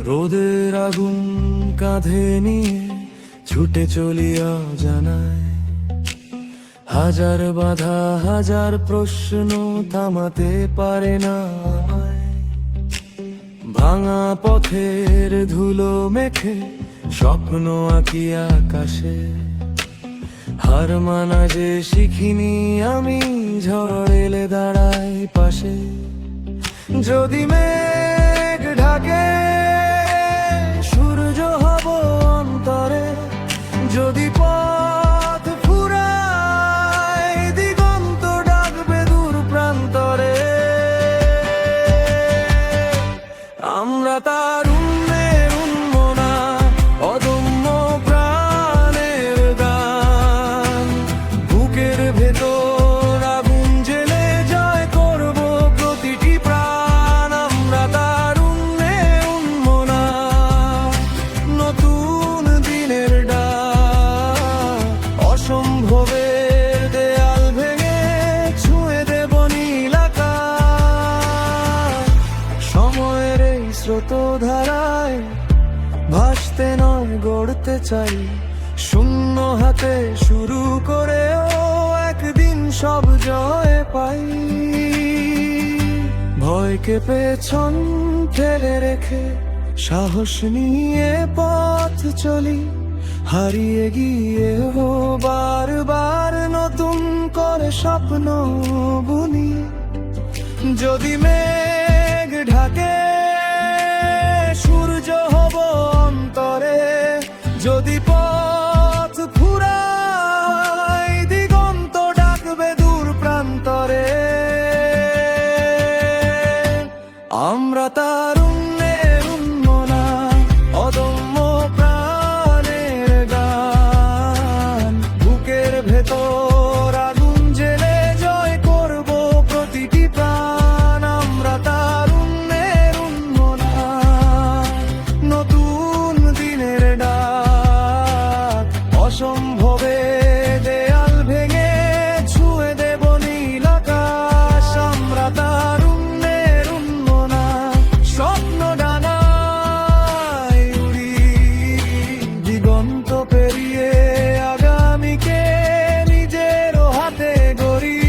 রোদের আগুন কাঁধে নিয়ে ছুটে চলিয়া জানায়, হাজার বাধা হাজার প্রশ্ন থামাতে পারে না আমায়। ভাঙা পথের ধুলো মেখে স্বপ্ন আঁকি আকাশে, হার মানা যে শিখিনি আমি, ঝড় এলে দাঁড়াই পাশে। যদি মেঘ ঢাকে সূর্য হব অন্তরে, যদি পথ ফুরায় দিগন্ত ডাকবে দূর প্রান্তরে। আমরা তারুণ্যের উন্মনা, অদম্য প্রাণের গান, বুকের ভেতর আগুন জেলে জয় করব প্রতিটি প্রাণ। আমরা তারুণ্যের উন্মনা, নতুন দিনের ডাক, অসম্ভবের দেয়াল ভেঙে ছুঁয়ে দেব নীল আকাশ। সময়ের এই স্রোতধারায় ভাসতে নয় গড়তে চাই, শূন্য হাতে শুরু করেও একদিন সব জয় পাই। ভয়কে পেছন ফেলে রেখে সাহস নিয়ে পথ চলি, হারিয়ে গিয়েও বারবার নতুন করে স্বপ্ন বুনি। যদি মেঘ ঢাকে সূর্য হব অন্তরে, যদি পথ ফুরায় দিগন্ত ডাকবে দূর প্রান্তরে। আমরা তারুণ্যের উন্মনা, অদম্য প্রাণের গান, বুকের ভেতর আগুন জেলে জয় করব প্রতিটি প্রাণ। আমরা তারুণ্যের উন্মনা, নতুন দিনের ডাক, অসম্ভবে দেয়াল ভেঙে ছুঁয়ে দেব নীল আকাশ। আমরা তারুণ্যের উন্মনা, স্বপ্ন ডানায় উড়ি, দিগন্ত পেরিয়ে আগামীকে নিজের হাতে গড়ি।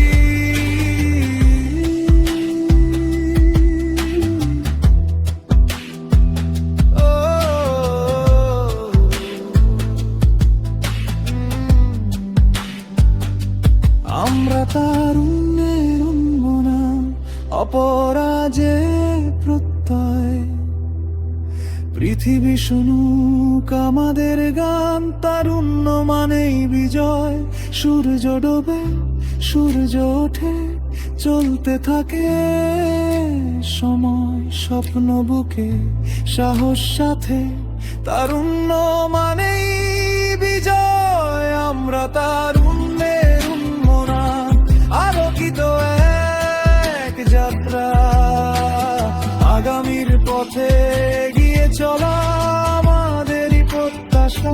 আমরা তারুণ্যের উন্মনা, অপরাজের প্রত্যয়, পৃথিবী শুনুক আমাদের গান। তারুণ্য মানেই বিজয়, সূর্য ডোবে সূর্য ওঠে, চলতে থাকে সময় স্বপ্ন বুকে সাহস সাথে। তারুণ্য মানেই বিজয়, আমরা তারুণ্যের উন্মনা, আলোকিত এক যাত্রা, আগামীর পথে এগিয়ে চলা আমাদেরই প্রত্যাশা।